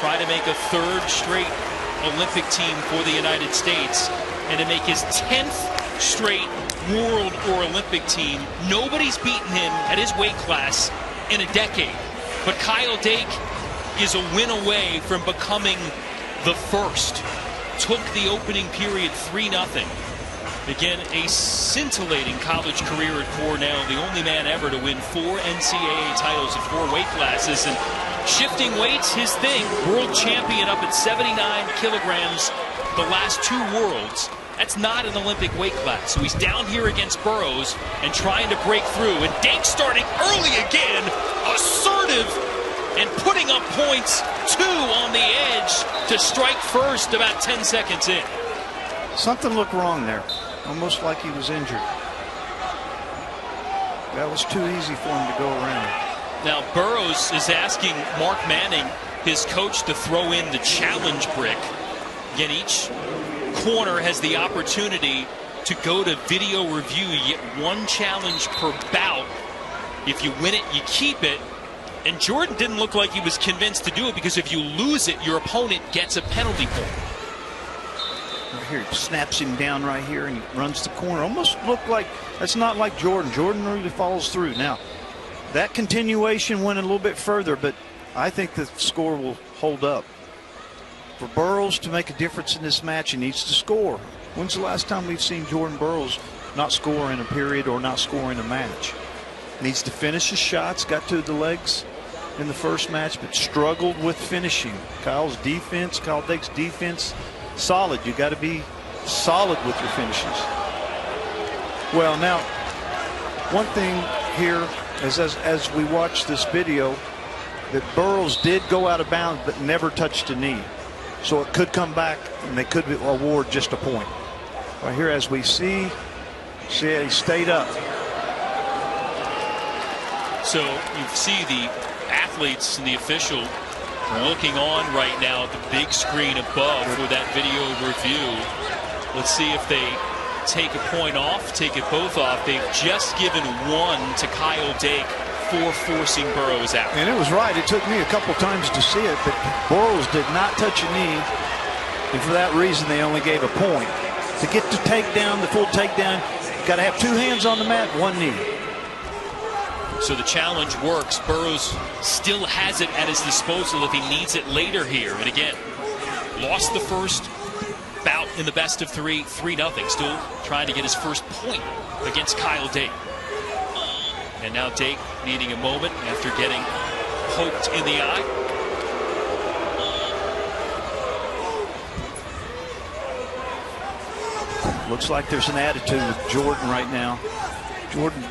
try to make a third straight Olympic team for the United States and to make his 10th straight world or Olympic team. Nobody's beaten him at his weight class in a decade. But Kyle Дейк is a win away from becoming the first. Took the opening period 3-0. Again, a scintillating college career at Cornell. The only man ever to win 4 NCAA titles at 4 weight classes. And shifting weights, his thing. World champion up at 79 kilograms the last 2 worlds. That's not an Olympic weight class. So he's down here against Borouz and trying to break through. And Дейк starting early again, assertive and putting up points, 2 on the edge to strike first about 10 seconds in. Something looked wrong there, almost like he was injured. That was too easy for him to go around. Now Borouz is asking Mark Manning, his coach, to throw in the challenge brick. Again, each corner has the opportunity to go to video review. You get 1 challenge per bout. If you win it, you keep it. And Jordan didn't look like he was convinced to do it, because if you lose it, your opponent gets a penalty point. Right here, he snaps him down right here and he runs the corner. Almost looked like, that's not like Jordan. Jordan really follows through. Now, that continuation went a little bit further, but I think the score will hold up. For Borouz to make a difference in this match, he needs to score. When's the last time we've seen Jordan Borouz not score in a period or not score in a match? Needs to finish his shots, got to the legs in the first match, but struggled with finishing. Kyle Дейk's defense, solid. You got to be solid with your finishes. Well, now, one thing here is as we watch this video, that Borouz did go out of bounds but never touched a knee. So it could come back and they could award just a point. Right here, as we see he stayed up. So you see the athletes and the official looking on right now at the big screen above for that video review. Let's see if they take a point off, take it both off. They've just given 1 to Kyle Дейk for forcing Borouz out. And it was right. It took me a couple times to see it, but Borouz did not touch a knee, and for that reason they only gave a point. To get the takedown, the full takedown, you got to have 2 hands on the mat, 1 knee. So the challenge works. Borouz still has it at his disposal if he needs it later here. And again, lost the first bout in the best of 3, 3-0. Still trying to get his first point against Kyle Дейk. And now Дейk needing a moment after getting poked in the eye. Looks like there's an attitude with Jordan right now. Jordan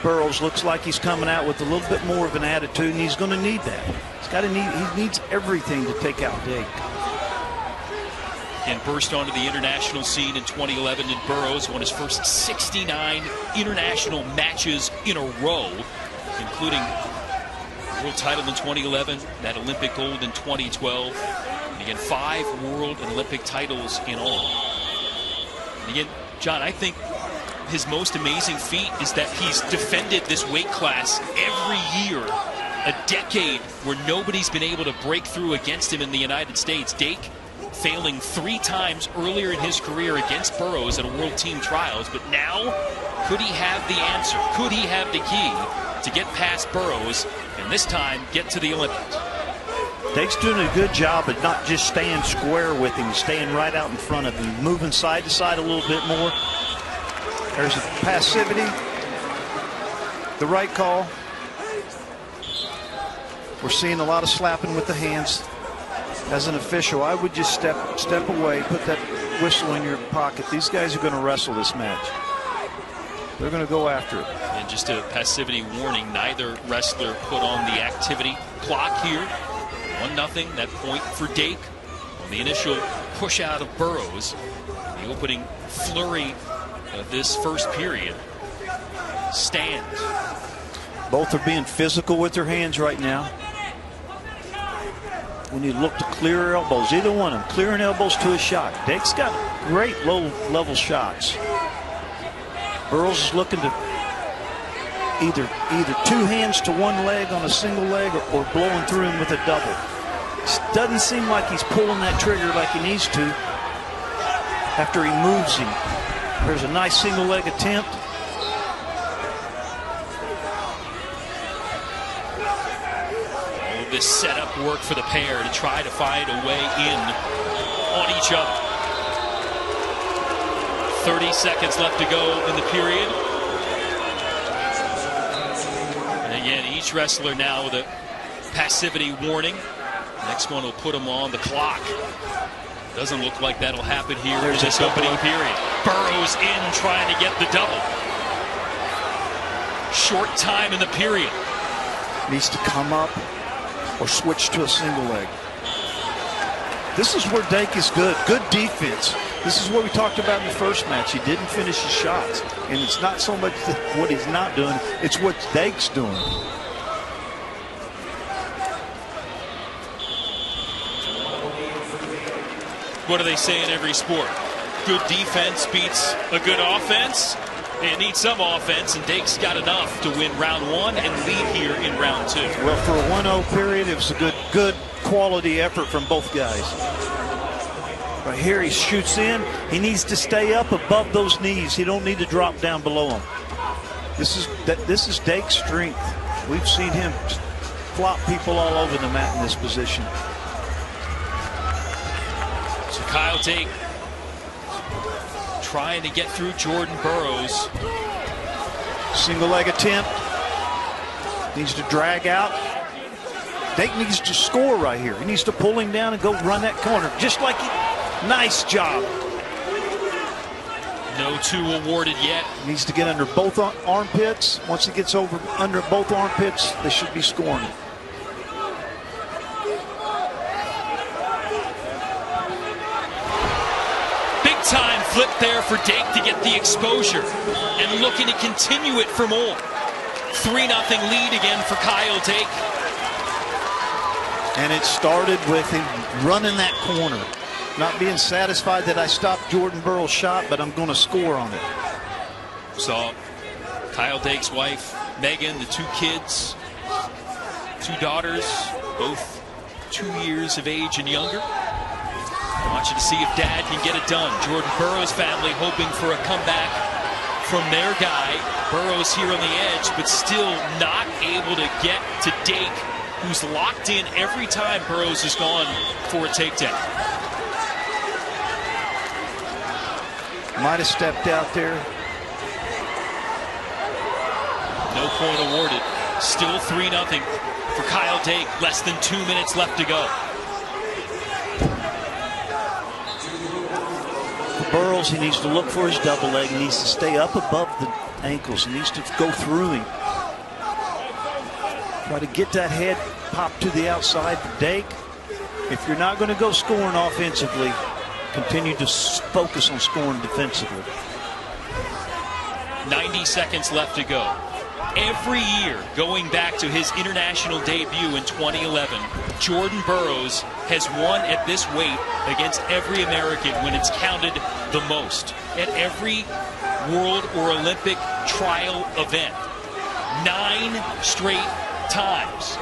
Borouz looks like he's coming out with a little bit more of an attitude, and he's going to need that. He needs everything to take out Дейk. And burst onto the international scene in 2011, and Borouz won his first 69 international matches in a row, including world title in 2011, that Olympic gold in 2012, and again 5 world and Olympic titles in all. And again, John, I think his most amazing feat is that he's defended this weight class every year. A decade where nobody's been able to break through against him in the United States. Дейk failing 3 times earlier in his career against Borouz at a World Team Trials, but now could he have the answer? Could he have the key to get past Borouz and this time get to the Olympics? Дейk's doing a good job of not just staying square with him, staying right out in front of him, moving side to side a little bit more. There's a passivity, the right call. We're seeing a lot of slapping with the hands. As an official, I would just step away, put that whistle in your pocket. These guys are going to wrestle this match. They're going to go after it. And just a passivity warning, neither wrestler put on the activity clock here. 1-0, that point for Дейk on the initial push out of Borouz. The opening flurry of this first period stands. Both are being physical with their hands right now. We need to look to clear elbows. Either one of them clearing elbows to a shot. Deik's got great low-level shots. Borouz is looking to either 2 hands to 1 leg on a single leg or blowing through him with a double. Doesn't seem like he's pulling that trigger like he needs to after he moves him. There's a nice single leg attempt. All this setup work for the pair to try to find a way in on each other. 30 seconds left to go in the period. And again, each wrestler now with a passivity warning. Next one will put him on the clock. Doesn't look like that'll happen here in this opening period. Borouz in trying to get the double. Short time in the period. Needs to come up or switch to a single leg. This is where Дейк is good. Good defense. This is what we talked about in the first match. He didn't finish his shots. And it's not so much what he's not doing, it's what Déik's doing. What do they say in every sport? Good defense beats a good offense. It needs some offense, and Déik's got enough to win round one and lead here in round two. Well, for a 1-0 period, it was a good quality effort from both guys. Right here, he shoots in. He needs to stay up above those knees. He don't need to drop down below them. This is Déik's strength. We've seen him flop people all over the mat in this position. So Kyle Дейk trying to get through Jordan Borouz. Single leg attempt. Needs to drag out. Déik needs to score right here. He needs to pull him down and go run that corner. Just like he. Nice job. No two awarded yet. He needs to get under both armpits. Once he gets over under both armpits, they should be scoring. Time flip there for Дейk to get the exposure and looking to continue it for more. 3-0 lead again for Kyle Дейk. And it started with him running that corner. Not being satisfied that I stopped Jordan Borouz's shot, but I'm going to score on it. Saw Kyle Déik's wife, Megan, the 2 kids, 2 daughters, both 2 years of age and younger. Watching to see if Dad can get it done. Jordan Borouz family hoping for a comeback from their guy. Borouz here on the edge, but still not able to get to Дейk, who's locked in every time Borouz has gone for a takedown. Might have stepped out there. No point awarded. Still 3-0 for Kyle Дейk. Less than 2 minutes left to go. Borouz, he needs to look for his double leg. He needs to stay up above the ankles. He needs to go through him. Try to get that head pop to the outside for Дейk. If you're not going to go scoring offensively, continue to focus on scoring defensively. 90 seconds left to go. Every year, going back to his international debut in 2011, Jordan Borouz has won at this weight against every American when it's counted the most. At every World or Olympic trial event. 9 straight times.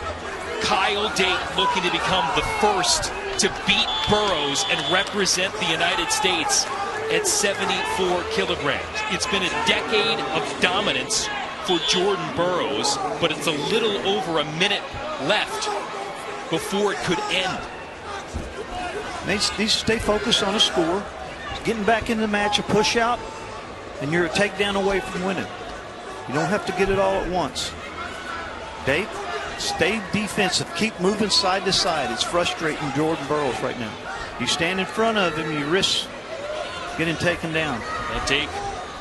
Kyle Дейk looking to become the first to beat Borouz and represent the United States at 74 kilograms. It's been a decade of dominance for Jordan Borouz, but it's a little over a minute left before it could end. Needs to stay focused on a score. Getting back in the match, a push out, and you're a takedown away from winning. You don't have to get it all at once. Дейk, stay defensive. Keep moving side to side. It's frustrating Jordan Borouz right now. You stand in front of him, you risk getting taken down. Дейk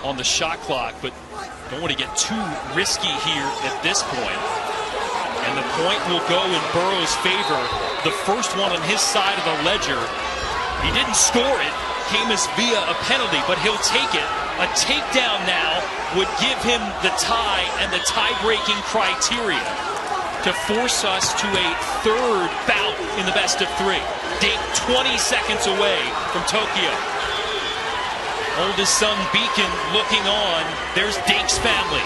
on the shot clock, but don't want to get too risky here at this point. And the point will go in Borouz's favor. The first one on his side of the ledger. He didn't score it. Came as via a penalty, but he'll take it. A takedown now would give him the tie and the tie-breaking criteria to force us to a third bout in the best of 3. Дейk 20 seconds away from Tokyo. Oldest son Beacon looking on. There's Déik's family.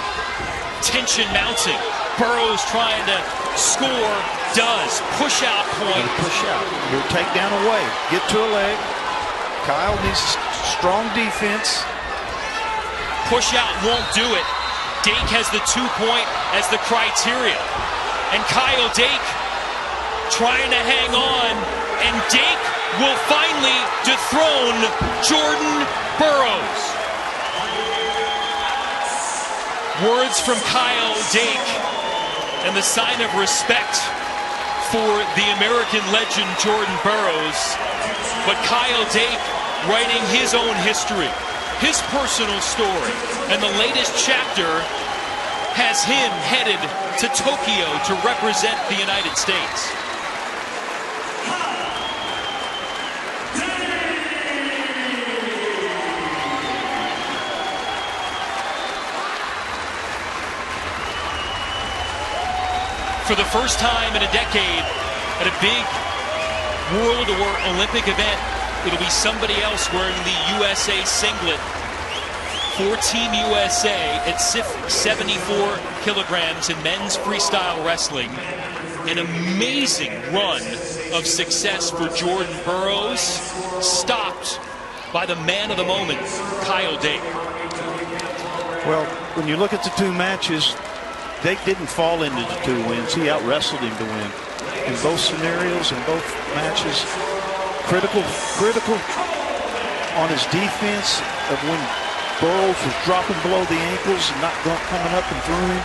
Tension mounting. Borough trying to score, does. Push out point. Push out. Your takedown away. Get to a leg. Kyle needs strong defense. Push out won't do it. Дейк has the 2-point as the criteria. And Kyle Дейk trying to hang on. And Дейk will finally dethrone Jordan Borouz. Words from Kyle Дейk and the sign of respect for the American legend Jordan Borouz. But Kyle Дейk writing his own history, his personal story, and the latest chapter has him headed to Tokyo to represent the United States. For the first time in a decade, at a big world or Olympic event, it'll be somebody else wearing the USA singlet for Team USA at 74 kilograms in men's freestyle wrestling. An amazing run of success for Jordan Borouz, stopped by the man of the moment, Kyle Дейk. Well, when you look at the two matches, Дейk didn't fall into the 2 wins. He out-wrestled him to win. In both scenarios, in both matches, critical on his defense of when Borough was dropping below the ankles and not coming up and through him.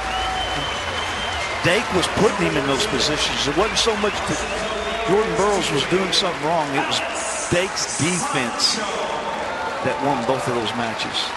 Дейk was putting him in those positions. It wasn't so much that Jordan Borough was doing something wrong. It was Déik's defense that won both of those matches.